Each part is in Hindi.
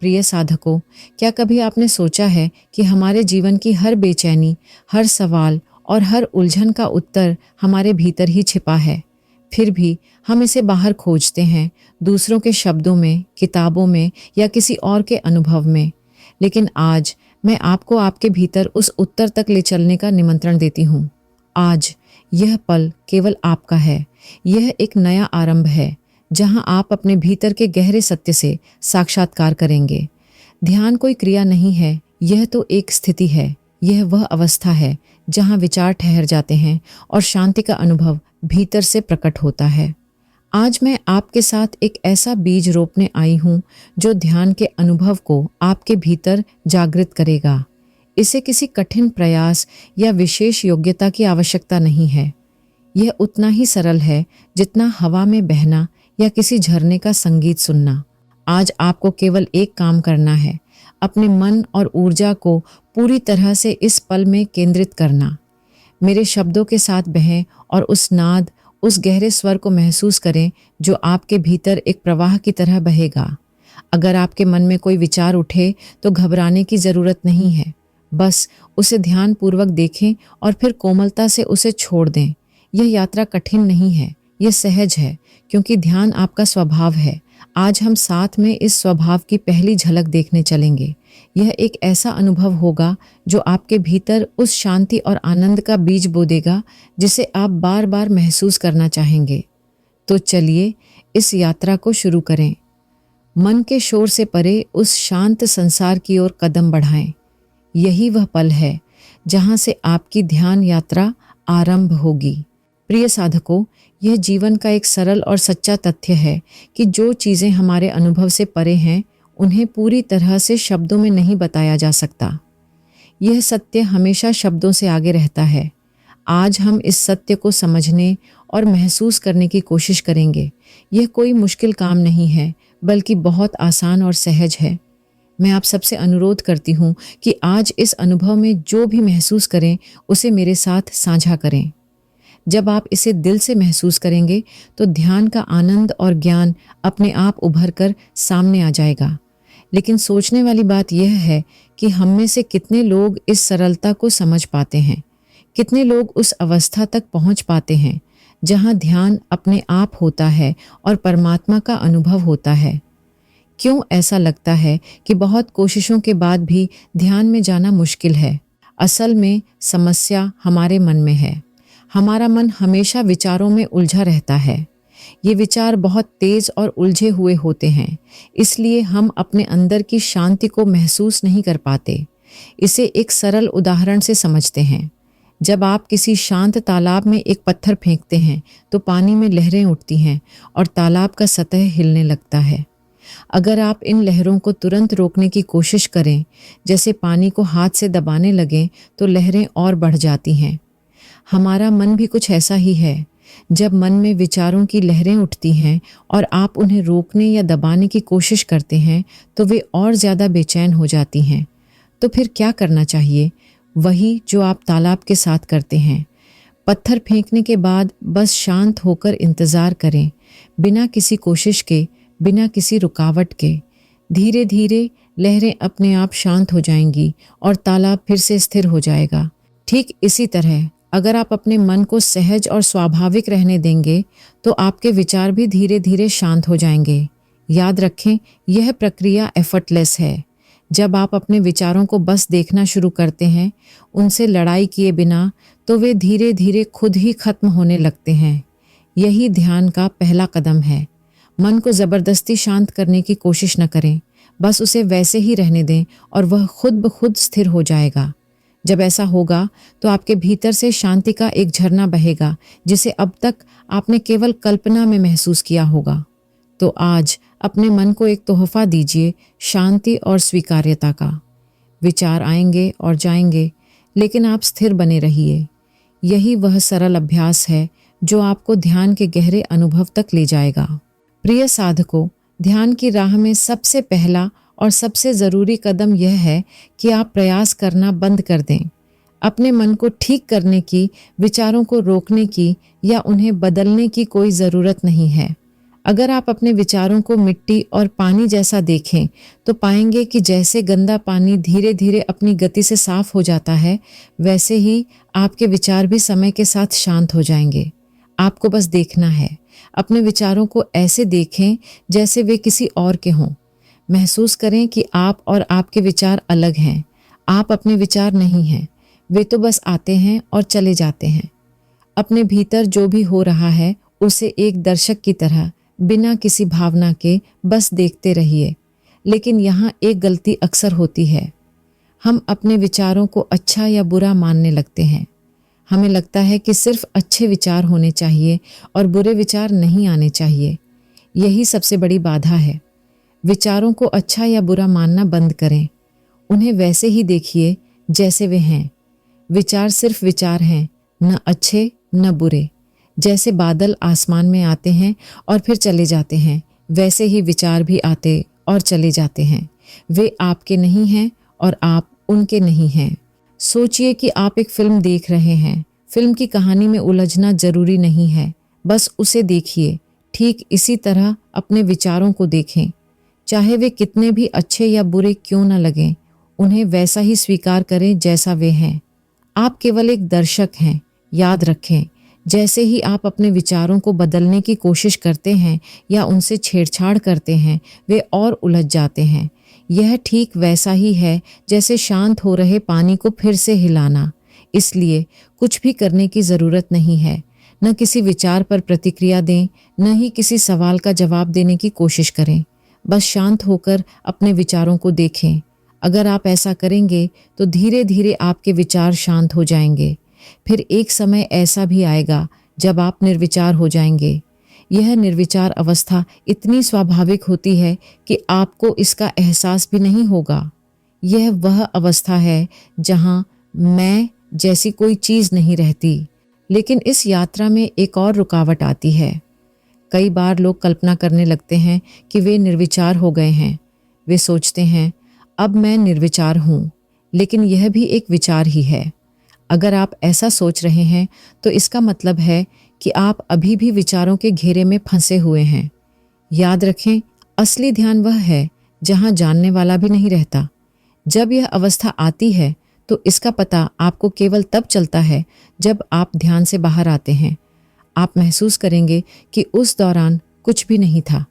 प्रिय साधकों, क्या कभी आपने सोचा है कि हमारे जीवन की हर बेचैनी, हर सवाल और हर उलझन का उत्तर हमारे भीतर ही छिपा है। फिर भी हम इसे बाहर खोजते हैं, दूसरों के शब्दों में, किताबों में या किसी और के अनुभव में। लेकिन आज मैं आपको आपके भीतर उस उत्तर तक ले चलने का निमंत्रण देती हूँ। आज यह पल केवल आपका है। यह एक नया आरंभ है, जहाँ आप अपने भीतर के गहरे सत्य से साक्षात्कार करेंगे। ध्यान कोई क्रिया नहीं है, यह तो एक स्थिति है। यह वह अवस्था है जहाँ विचार ठहर जाते हैं और शांति का अनुभव भीतर से प्रकट होता है। आज मैं आपके साथ एक ऐसा बीज रोपने आई हूँ जो ध्यान के अनुभव को आपके भीतर जागृत करेगा। इसे किसी कठिन प्रयास या विशेष योग्यता की आवश्यकता नहीं है। यह उतना ही सरल है जितना हवा में बहना या किसी झरने का संगीत सुनना। आज आपको केवल एक काम करना है, अपने मन और ऊर्जा को पूरी तरह से इस पल में केंद्रित करना। मेरे शब्दों के साथ बहें और उस नाद, उस गहरे स्वर को महसूस करें जो आपके भीतर एक प्रवाह की तरह बहेगा। अगर आपके मन में कोई विचार उठे तो घबराने की ज़रूरत नहीं है। बस उसे ध्यानपूर्वक देखें और फिर कोमलता से उसे छोड़ दें। यह यात्रा कठिन नहीं है, यह सहज है, क्योंकि ध्यान आपका स्वभाव है। आज हम साथ में इस स्वभाव की पहली झलक देखने चलेंगे। यह एक ऐसा अनुभव होगा जो आपके भीतर उस शांति और आनंद का बीज बो देगा जिसे आप बार बार महसूस करना चाहेंगे। तो चलिए इस यात्रा को शुरू करें। मन के शोर से परे उस शांत संसार की ओर कदम बढ़ाएं। यही वह पल है जहाँ से आपकी ध्यान यात्रा आरंभ होगी। प्रिय साधकों, यह जीवन का एक सरल और सच्चा तथ्य है कि जो चीज़ें हमारे अनुभव से परे हैं, उन्हें पूरी तरह से शब्दों में नहीं बताया जा सकता। यह सत्य हमेशा शब्दों से आगे रहता है। आज हम इस सत्य को समझने और महसूस करने की कोशिश करेंगे। यह कोई मुश्किल काम नहीं है, बल्कि बहुत आसान और सहज है। मैं आप सबसे अनुरोध करती हूँ कि आज इस अनुभव में जो भी महसूस करें, उसे मेरे साथ साझा करें। जब आप इसे दिल से महसूस करेंगे तो ध्यान का आनंद और ज्ञान अपने आप उभर कर सामने आ जाएगा। लेकिन सोचने वाली बात यह है कि हम में से कितने लोग इस सरलता को समझ पाते हैं, कितने लोग उस अवस्था तक पहुंच पाते हैं जहां ध्यान अपने आप होता है और परमात्मा का अनुभव होता है। क्यों ऐसा लगता है कि बहुत कोशिशों के बाद भी ध्यान में जाना मुश्किल है? असल में समस्या हमारे मन में है। हमारा मन हमेशा विचारों में उलझा रहता है। ये विचार बहुत तेज और उलझे हुए होते हैं, इसलिए हम अपने अंदर की शांति को महसूस नहीं कर पाते। इसे एक सरल उदाहरण से समझते हैं। जब आप किसी शांत तालाब में एक पत्थर फेंकते हैं तो पानी में लहरें उठती हैं और तालाब का सतह हिलने लगता है। अगर आप इन लहरों को तुरंत रोकने की कोशिश करें, जैसे पानी को हाथ से दबाने लगें, तो लहरें और बढ़ जाती हैं। हमारा मन भी कुछ ऐसा ही है। जब मन में विचारों की लहरें उठती हैं और आप उन्हें रोकने या दबाने की कोशिश करते हैं, तो वे और ज़्यादा बेचैन हो जाती हैं। तो फिर क्या करना चाहिए? वही जो आप तालाब के साथ करते हैं। पत्थर फेंकने के बाद बस शांत होकर इंतज़ार करें, बिना किसी कोशिश के, बिना किसी रुकावट के। धीरे धीरे लहरें अपने आप शांत हो जाएंगी और तालाब फिर से स्थिर हो जाएगा। ठीक इसी तरह अगर आप अपने मन को सहज और स्वाभाविक रहने देंगे, तो आपके विचार भी धीरे धीरे शांत हो जाएंगे। याद रखें, यह प्रक्रिया एफर्टलेस है। जब आप अपने विचारों को बस देखना शुरू करते हैं, उनसे लड़ाई किए बिना, तो वे धीरे धीरे खुद ही खत्म होने लगते हैं। यही ध्यान का पहला कदम है। मन को ज़बरदस्ती शांत करने की कोशिश न करें, बस उसे वैसे ही रहने दें और वह खुद ब खुद स्थिर हो जाएगा। जब ऐसा होगा तो आपके भीतर से शांति का एक झरना बहेगा, जिसे अब तक आपने केवल कल्पना में महसूस किया होगा। तो आज अपने मन को एक तोहफा दीजिए, शांति और स्वीकार्यता का। विचार आएंगे और जाएंगे, लेकिन आप स्थिर बने रहिए। यही वह सरल अभ्यास है जो आपको ध्यान के गहरे अनुभव तक ले जाएगा। प्रिय साधकों, ध्यान की राह में सबसे पहला और सबसे ज़रूरी कदम यह है कि आप प्रयास करना बंद कर दें। अपने मन को ठीक करने की, विचारों को रोकने की या उन्हें बदलने की कोई ज़रूरत नहीं है। अगर आप अपने विचारों को मिट्टी और पानी जैसा देखें तो पाएंगे कि जैसे गंदा पानी धीरे धीरे अपनी गति से साफ हो जाता है, वैसे ही आपके विचार भी समय के साथ शांत हो जाएंगे। आपको बस देखना है। अपने विचारों को ऐसे देखें जैसे वे किसी और के हों। महसूस करें कि आप और आपके विचार अलग हैं। आप अपने विचार नहीं हैं, वे तो बस आते हैं और चले जाते हैं। अपने भीतर जो भी हो रहा है उसे एक दर्शक की तरह बिना किसी भावना के बस देखते रहिए। लेकिन यहाँ एक गलती अक्सर होती है। हम अपने विचारों को अच्छा या बुरा मानने लगते हैं। हमें लगता है कि सिर्फ अच्छे विचार होने चाहिए और बुरे विचार नहीं आने चाहिए। यही सबसे बड़ी बाधा है। विचारों को अच्छा या बुरा मानना बंद करें। उन्हें वैसे ही देखिए जैसे वे हैं। विचार सिर्फ विचार हैं, न अच्छे न बुरे। जैसे बादल आसमान में आते हैं और फिर चले जाते हैं, वैसे ही विचार भी आते और चले जाते हैं। वे आपके नहीं हैं और आप उनके नहीं हैं। सोचिए कि आप एक फिल्म देख रहे हैं। फिल्म की कहानी में उलझना जरूरी नहीं है, बस उसे देखिए। ठीक इसी तरह अपने विचारों को देखें। चाहे वे कितने भी अच्छे या बुरे क्यों न लगें, उन्हें वैसा ही स्वीकार करें जैसा वे हैं। आप केवल एक दर्शक हैं। याद रखें, जैसे ही आप अपने विचारों को बदलने की कोशिश करते हैं या उनसे छेड़छाड़ करते हैं, वे और उलझ जाते हैं। यह ठीक वैसा ही है जैसे शांत हो रहे पानी को फिर से हिलाना। इसलिए कुछ भी करने की ज़रूरत नहीं है। न किसी विचार पर प्रतिक्रिया दें, न ही किसी सवाल का जवाब देने की कोशिश करें। बस शांत होकर अपने विचारों को देखें। अगर आप ऐसा करेंगे तो धीरे धीरे आपके विचार शांत हो जाएंगे। फिर एक समय ऐसा भी आएगा जब आप निर्विचार हो जाएंगे। यह निर्विचार अवस्था इतनी स्वाभाविक होती है कि आपको इसका एहसास भी नहीं होगा। यह वह अवस्था है जहाँ मैं जैसी कोई चीज़ नहीं रहती। लेकिन इस यात्रा में एक और रुकावट आती है। कई बार लोग कल्पना करने लगते हैं कि वे निर्विचार हो गए हैं। वे सोचते हैं, अब मैं निर्विचार हूँ, लेकिन यह भी एक विचार ही है। अगर आप ऐसा सोच रहे हैं तो इसका मतलब है कि आप अभी भी विचारों के घेरे में फंसे हुए हैं। याद रखें, असली ध्यान वह है जहाँ जानने वाला भी नहीं रहता। जब यह अवस्था आती है तो इसका पता आपको केवल तब चलता है जब आप ध्यान से बाहर आते हैं। आप महसूस करेंगे कि उस दौरान कुछ भी नहीं था।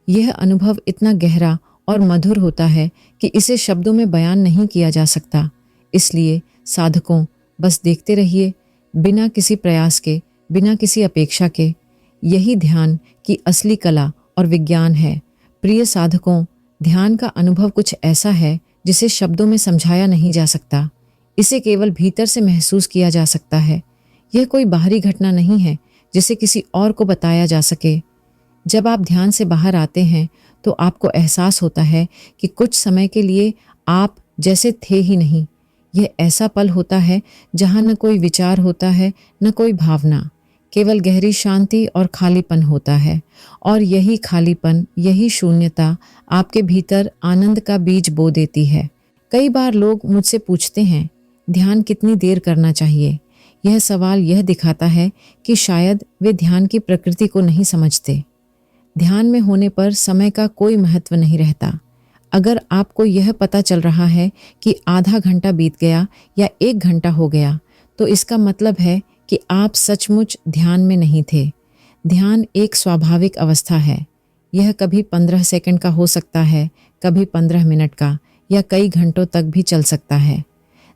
यह अनुभव इतना गहरा और मधुर होता है कि इसे शब्दों में बयान नहीं किया जा सकता। इसलिए साधकों, बस देखते रहिए, बिना किसी प्रयास के, बिना किसी अपेक्षा के। यही ध्यान की असली कला और विज्ञान है। प्रिय साधकों, ध्यान का अनुभव कुछ ऐसा है जिसे शब्दों में समझाया नहीं जा सकता। इसे केवल भीतर से महसूस किया जा सकता है। यह कोई बाहरी घटना नहीं है जिसे किसी और को बताया जा सके। जब आप ध्यान से बाहर आते हैं तो आपको एहसास होता है कि कुछ समय के लिए आप जैसे थे ही नहीं। यह ऐसा पल होता है जहाँ न कोई विचार होता है, न कोई भावना, केवल गहरी शांति और खालीपन होता है। और यही खालीपन, यही शून्यता आपके भीतर आनंद का बीज बो देती है। कई बार लोग मुझसे पूछते हैं, ध्यान कितनी देर करना चाहिए? यह सवाल यह दिखाता है कि शायद वे ध्यान की प्रकृति को नहीं समझते। ध्यान में होने पर समय का कोई महत्व नहीं रहता। अगर आपको यह पता चल रहा है कि आधा घंटा बीत गया या 1 घंटा हो गया, तो इसका मतलब है कि आप सचमुच ध्यान में नहीं थे। ध्यान एक स्वाभाविक अवस्था है। यह कभी 15 सेकंड का हो सकता है, कभी 15 मिनट का, या कई घंटों तक भी चल सकता है।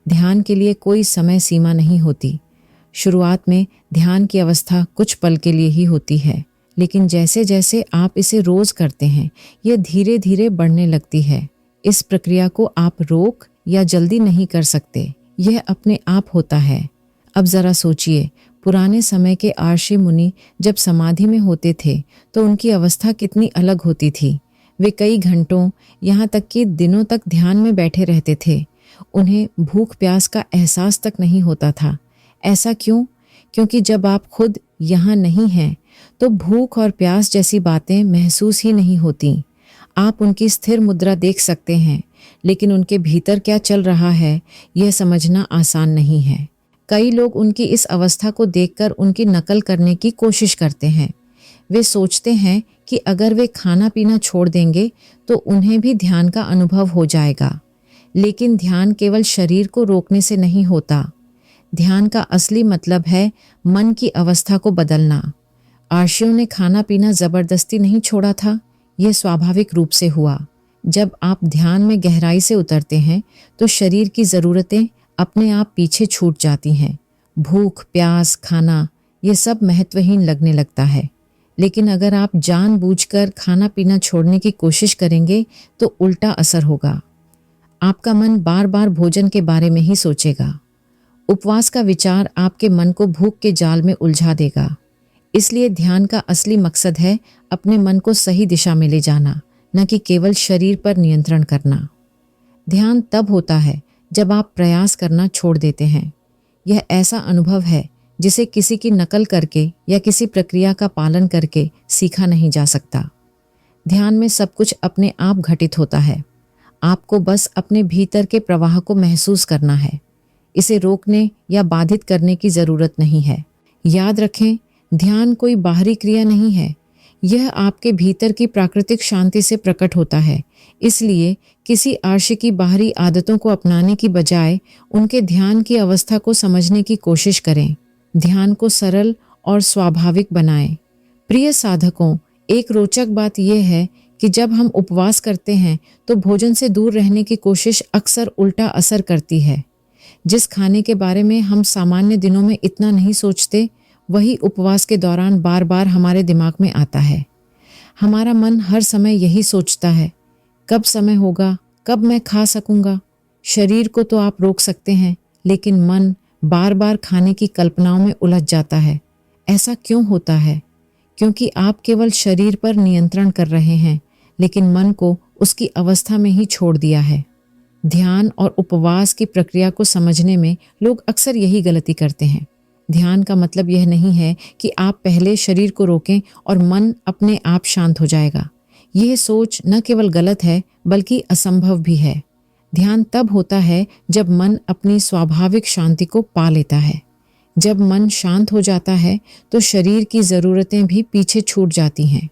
ध्यान के लिए कोई समय सीमा नहीं होती। शुरुआत में ध्यान की अवस्था कुछ पल के लिए ही होती है, लेकिन जैसे जैसे आप इसे रोज करते हैं, यह धीरे धीरे बढ़ने लगती है। इस प्रक्रिया को आप रोक या जल्दी नहीं कर सकते। यह अपने आप होता है। अब जरा सोचिए, पुराने समय के आर्षि मुनि जब समाधि में होते थे तो उनकी अवस्था कितनी अलग होती थी। वे कई घंटों, यहाँ तक कि दिनों तक ध्यान में बैठे रहते थे। उन्हें भूख प्यास का एहसास तक नहीं होता था। ऐसा क्यों? क्योंकि जब आप खुद यहाँ नहीं हैं तो भूख और प्यास जैसी बातें महसूस ही नहीं होती। आप उनकी स्थिर मुद्रा देख सकते हैं, लेकिन उनके भीतर क्या चल रहा है यह समझना आसान नहीं है। कई लोग उनकी इस अवस्था को देखकर उनकी नकल करने की कोशिश करते हैं। वे सोचते हैं कि अगर वे खाना पीना छोड़ देंगे तो उन्हें भी ध्यान का अनुभव हो जाएगा। लेकिन ध्यान केवल शरीर को रोकने से नहीं होता। ध्यान का असली मतलब है मन की अवस्था को बदलना। आर्षियों ने खाना पीना जबरदस्ती नहीं छोड़ा था, यह स्वाभाविक रूप से हुआ। जब आप ध्यान में गहराई से उतरते हैं तो शरीर की ज़रूरतें अपने आप पीछे छूट जाती हैं। भूख, प्यास, खाना ये सब महत्वहीन लगने लगता है। लेकिन अगर आप जानबूझकर खाना पीना छोड़ने की कोशिश करेंगे तो उल्टा असर होगा। आपका मन बार बार भोजन के बारे में ही सोचेगा। उपवास का विचार आपके मन को भूख के जाल में उलझा देगा। इसलिए ध्यान का असली मकसद है अपने मन को सही दिशा में ले जाना, न कि केवल शरीर पर नियंत्रण करना। ध्यान तब होता है जब आप प्रयास करना छोड़ देते हैं। यह ऐसा अनुभव है जिसे किसी की नकल करके या किसी प्रक्रिया का पालन करके सीखा नहीं जा सकता। ध्यान में सब कुछ अपने आप घटित होता है। आपको बस अपने भीतर के प्रवाह को महसूस करना है। इसे रोकने या बाधित करने की ज़रूरत नहीं है। याद रखें, ध्यान कोई बाहरी क्रिया नहीं है। यह आपके भीतर की प्राकृतिक शांति से प्रकट होता है। इसलिए किसी आर्षि की बाहरी आदतों को अपनाने की बजाय उनके ध्यान की अवस्था को समझने की कोशिश करें। ध्यान को सरल और स्वाभाविक बनाएं। प्रिय साधकों, एक रोचक बात यह है कि जब हम उपवास करते हैं तो भोजन से दूर रहने की कोशिश अक्सर उल्टा असर करती है। जिस खाने के बारे में हम सामान्य दिनों में इतना नहीं सोचते, वही उपवास के दौरान बार बार हमारे दिमाग में आता है। हमारा मन हर समय यही सोचता है, कब समय होगा, कब मैं खा सकूंगा। शरीर को तो आप रोक सकते हैं, लेकिन मन बार बार खाने की कल्पनाओं में उलझ जाता है। ऐसा क्यों होता है? क्योंकि आप केवल शरीर पर नियंत्रण कर रहे हैं, लेकिन मन को उसकी अवस्था में ही छोड़ दिया है। ध्यान और उपवास की प्रक्रिया को समझने में लोग अक्सर यही गलती करते हैं। ध्यान का मतलब यह नहीं है कि आप पहले शरीर को रोकें और मन अपने आप शांत हो जाएगा। यह सोच न केवल गलत है बल्कि असंभव भी है। ध्यान तब होता है जब मन अपनी स्वाभाविक शांति को पा लेता है। जब मन शांत हो जाता है तो शरीर की ज़रूरतें भी पीछे छूट जाती हैं।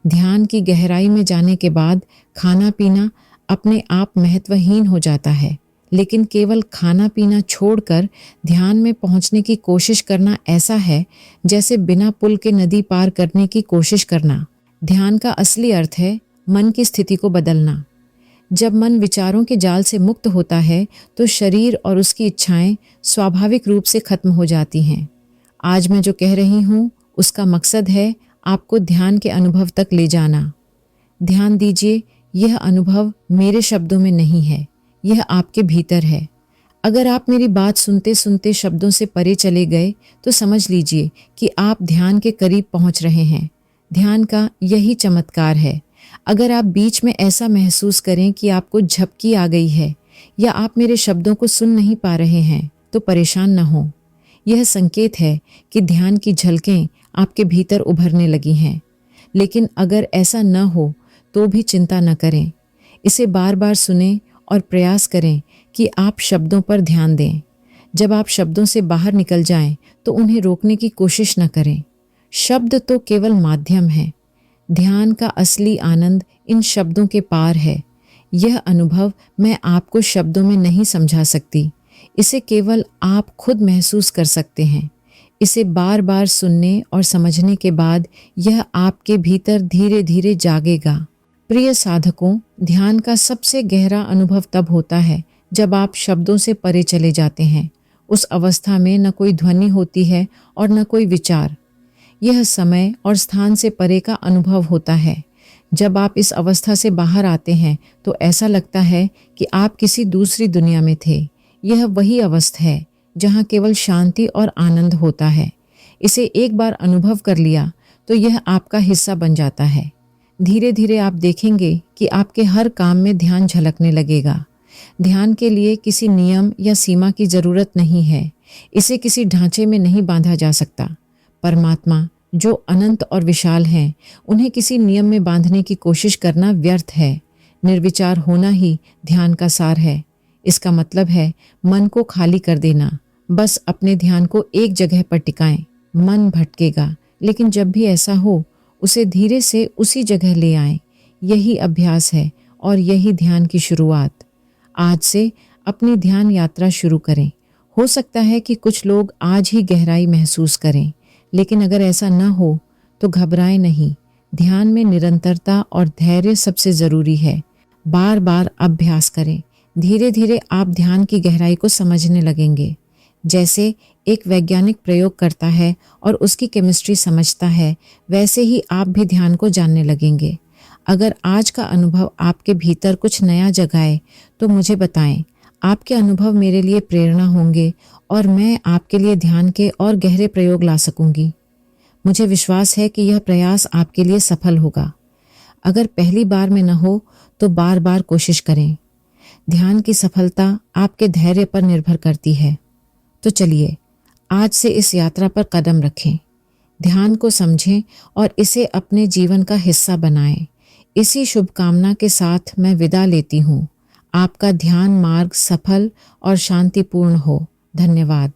ध्यान की गहराई में जाने के बाद खाना पीना अपने आप महत्वहीन हो जाता है। लेकिन केवल खाना पीना छोड़कर ध्यान में पहुंचने की कोशिश करना ऐसा है जैसे बिना पुल के नदी पार करने की कोशिश करना। ध्यान का असली अर्थ है मन की स्थिति को बदलना। जब मन विचारों के जाल से मुक्त होता है तो शरीर और उसकी इच्छाएं स्वाभाविक रूप से खत्म हो जाती हैं। आज मैं जो कह रही हूँ उसका मकसद है आपको ध्यान के अनुभव तक ले जाना। ध्यान दीजिए, यह अनुभव मेरे शब्दों में नहीं है, यह आपके भीतर है। अगर आप मेरी बात सुनते सुनते शब्दों से परे चले गए तो समझ लीजिए कि आप ध्यान के करीब पहुंच रहे हैं। ध्यान का यही चमत्कार है। अगर आप बीच में ऐसा महसूस करें कि आपको झपकी आ गई है या आप मेरे शब्दों को सुन नहीं पा रहे हैं तो परेशान न हो। यह संकेत है कि ध्यान की झलकें आपके भीतर उभरने लगी हैं। लेकिन अगर ऐसा न हो तो भी चिंता न करें। इसे बार बार सुनें और प्रयास करें कि आप शब्दों पर ध्यान दें। जब आप शब्दों से बाहर निकल जाएं तो उन्हें रोकने की कोशिश न करें। शब्द तो केवल माध्यम है। ध्यान का असली आनंद इन शब्दों के पार है। यह अनुभव मैं आपको शब्दों में नहीं समझा सकती। इसे केवल आप खुद महसूस कर सकते हैं। इसे बार बार सुनने और समझने के बाद यह आपके भीतर धीरे धीरे जागेगा। प्रिय साधकों, ध्यान का सबसे गहरा अनुभव तब होता है जब आप शब्दों से परे चले जाते हैं। उस अवस्था में न कोई ध्वनि होती है और न कोई विचार। यह समय और स्थान से परे का अनुभव होता है। जब आप इस अवस्था से बाहर आते हैं तो ऐसा लगता है कि आप किसी दूसरी दुनिया में थे। यह वही अवस्था है जहाँ केवल शांति और आनंद होता है। इसे एक बार अनुभव कर लिया तो यह आपका हिस्सा बन जाता है। धीरे धीरे आप देखेंगे कि आपके हर काम में ध्यान झलकने लगेगा। ध्यान के लिए किसी नियम या सीमा की ज़रूरत नहीं है। इसे किसी ढांचे में नहीं बांधा जा सकता। परमात्मा जो अनंत और विशाल हैं, उन्हें किसी नियम में बांधने की कोशिश करना व्यर्थ है। निर्विचार होना ही ध्यान का सार है। इसका मतलब है मन को खाली कर देना। बस अपने ध्यान को एक जगह पर टिकाएं। मन भटकेगा, लेकिन जब भी ऐसा हो उसे धीरे से उसी जगह ले आएं। यही अभ्यास है और यही ध्यान की शुरुआत। आज से अपनी ध्यान यात्रा शुरू करें। हो सकता है कि कुछ लोग आज ही गहराई महसूस करें, लेकिन अगर ऐसा न हो तो घबराएं नहीं। ध्यान में निरंतरता और धैर्य सबसे ज़रूरी है। बार बार अभ्यास करें। धीरे धीरे आप ध्यान की गहराई को समझने लगेंगे। जैसे एक वैज्ञानिक प्रयोग करता है और उसकी केमिस्ट्री समझता है, वैसे ही आप भी ध्यान को जानने लगेंगे। अगर आज का अनुभव आपके भीतर कुछ नया जगाए तो मुझे बताएं। आपके अनुभव मेरे लिए प्रेरणा होंगे और मैं आपके लिए ध्यान के और गहरे प्रयोग ला सकूंगी। मुझे विश्वास है कि यह प्रयास आपके लिए सफल होगा। अगर पहली बार में न हो तो बार बार कोशिश करें। ध्यान की सफलता आपके धैर्य पर निर्भर करती है। तो चलिए आज से इस यात्रा पर कदम रखें। ध्यान को समझें और इसे अपने जीवन का हिस्सा बनाएं। इसी शुभकामना के साथ मैं विदा लेती हूँ। आपका ध्यान मार्ग सफल और शांतिपूर्ण हो। धन्यवाद।